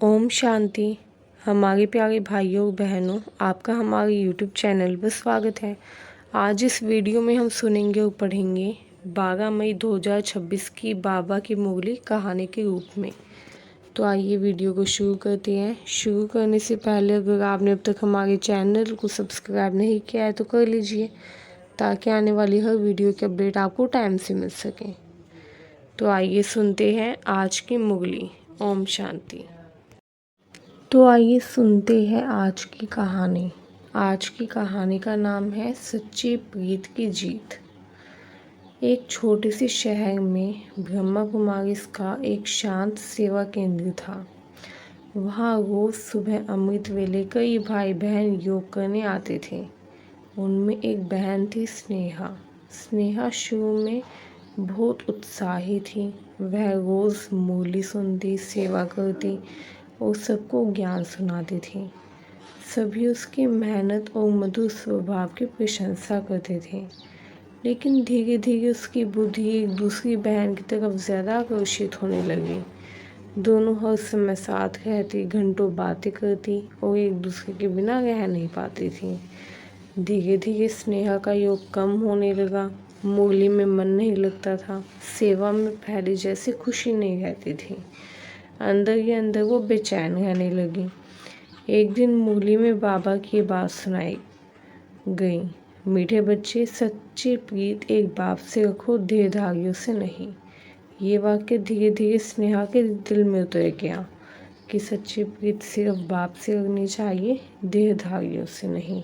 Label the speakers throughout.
Speaker 1: ओम शांति। हमारे प्यारे भाइयों बहनों, आपका हमारे यूट्यूब चैनल पर स्वागत है। आज इस वीडियो में हम सुनेंगे और पढ़ेंगे 12 मई 2026 की बाबा की मुरली कहानी के रूप में। तो आइए वीडियो को शुरू करते हैं। शुरू करने से पहले अगर आपने अब तक हमारे चैनल को सब्सक्राइब नहीं किया है तो कर लीजिए, ताकि आने वाली हर वीडियो की अपडेट आपको टाइम से मिल सके। तो आइए सुनते हैं आज की मुरली। ओम शांति। तो आइए सुनते हैं आज की कहानी। आज की कहानी का नाम है सच्ची प्रीत की जीत। एक छोटे से शहर में ब्रह्मा कुमारी का एक शांत सेवा केंद्र था। वहाँ रोज सुबह अमृत वेले कई भाई बहन योग करने आते थे। उनमें एक बहन थी स्नेहा। स्नेहा शुरू में बहुत उत्साही थी। वह रोज मुरली सुनती, सेवा करती और सबको ज्ञान सुनाती थी। सभी उसकी मेहनत और मधुर स्वभाव की प्रशंसा करते थे। लेकिन धीरे धीरे उसकी बुद्धि एक दूसरी बहन की तरफ ज़्यादा आकर्षित होने लगी। दोनों हर समय साथ रहती, घंटों बातें करती और एक दूसरे के बिना रह नहीं पाती थी। धीरे धीरे स्नेहा का योग कम होने लगा। मुरली में मन नहीं लगता था। सेवा में पहले जैसी खुशी नहीं रहती थी। अंदर ही अंदर वो बेचैन रहने लगी। एक दिन मुरली में बाबा की बात सुनाई गई, मीठे बच्चे, सच्ची प्रीत एक बाप से रखो, देहधारियों से नहीं। ये वाक्य धीरे धीरे स्नेहा के दिल में उतर गया कि सच्ची प्रीत सिर्फ बाप से रखनी चाहिए, देहधारियों से नहीं।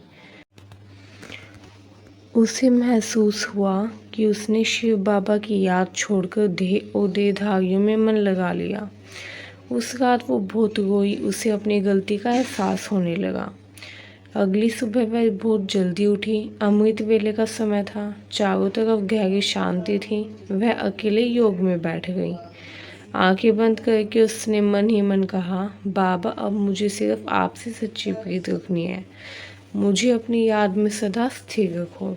Speaker 1: उसे महसूस हुआ कि उसने शिव बाबा की याद छोड़कर देह और देहधारियों में मन लगा लिया। उस रात वो बहुत रोई। उसे अपनी गलती का एहसास होने लगा। अगली सुबह वह बहुत जल्दी उठी। अमृत वेले का समय था। चारों तरफ गहरी शांति थी। वह अकेले योग में बैठ गई। आंखें बंद करके उसने मन ही मन कहा, बाबा, अब मुझे सिर्फ आपसे सच्ची प्रीत रखनी है। मुझे अपनी याद में सदा स्थिर रखो।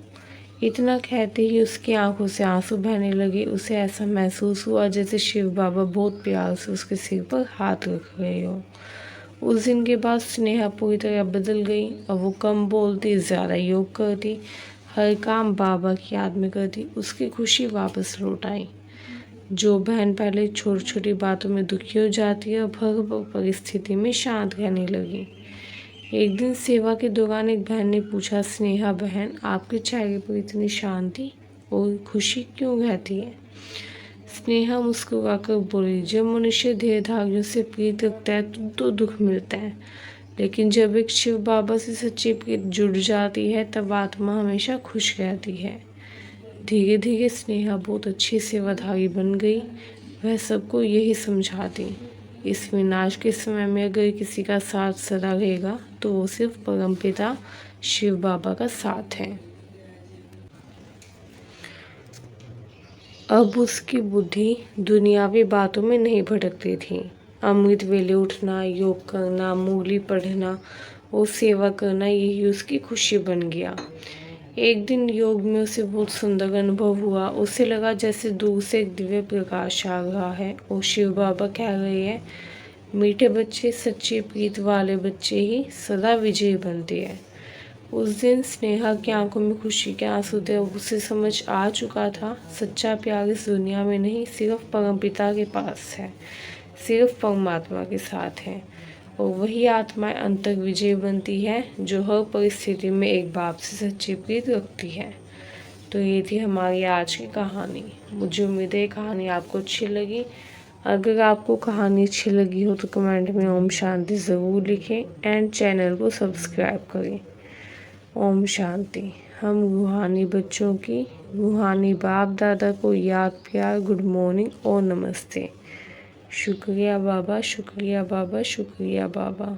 Speaker 1: इतना कहते ही उसकी आंखों से आंसू बहने लगे। उसे ऐसा महसूस हुआ जैसे शिव बाबा बहुत प्यार से उसके सिर पर हाथ रख रहे हो। उस दिन के बाद स्नेहा पूरी तरह बदल गई। अब वो कम बोलती, ज़्यादा योग करती, हर काम बाबा की याद में करती। उसकी खुशी वापस लौट आई। जो बहन पहले छोटी छोटी बातों में दुखी हो जाती है, अब हर परिस्थिति में शांत रहने लगी। एक दिन सेवा के दौरान एक बहन ने पूछा, स्नेहा बहन, आपके चेहरे पर इतनी शांति और खुशी क्यों रहती है? स्नेहा मुस्कुराकर बोली, जब मनुष्य देहधारियों से प्रीत रखता है तो दुख मिलता है, लेकिन जब एक शिव बाबा से सच्ची प्रीत जुड़ जाती है तब आत्मा हमेशा खुश रहती है। धीरे धीरे स्नेहा बहुत अच्छी सेवाधारी बन गई। वह सबको यही समझाती, इस विनाश के समय में अगर किसी का साथ सदा रहेगा तो वो सिर्फ परमपिता शिव बाबा का साथ है। अब उसकी बुद्धि दुनियावी बातों में नहीं भटकती थी। अमृत वेले उठना, योग करना, मुरली पढ़ना और सेवा करना, यही उसकी खुशी बन गया। एक दिन योग में उसे बहुत सुंदर अनुभव हुआ। उसे लगा जैसे दूर से एक दिव्य प्रकाश आ रहा है और शिव बाबा कह रहे हैं, मीठे बच्चे, सच्ची प्रीत वाले बच्चे ही सदा विजयी बनते हैं। उस दिन स्नेहा की आंखों में खुशी के आंसू थे। उसे समझ आ चुका था, सच्चा प्यार इस दुनिया में नहीं, सिर्फ परमपिता के पास है, सिर्फ परमात्मा के साथ है। और वही आत्माएं अंतर विजय बनती है जो हर परिस्थिति में एक बाप से सच्ची प्रीत रखती है। तो ये थी हमारी आज की कहानी। मुझे उम्मीद है कहानी आपको अच्छी लगी। अगर आपको कहानी अच्छी लगी हो तो कमेंट में ओम शांति ज़रूर लिखें एंड चैनल को सब्सक्राइब करें। ओम शांति। हम रूहानी बच्चों की, रूहानी बाप दादा को याद, प्यार, गुड मॉर्निंग और नमस्ते। शुक्रिया बाबा, शुक्रिया बाबा, शुक्रिया बाबा।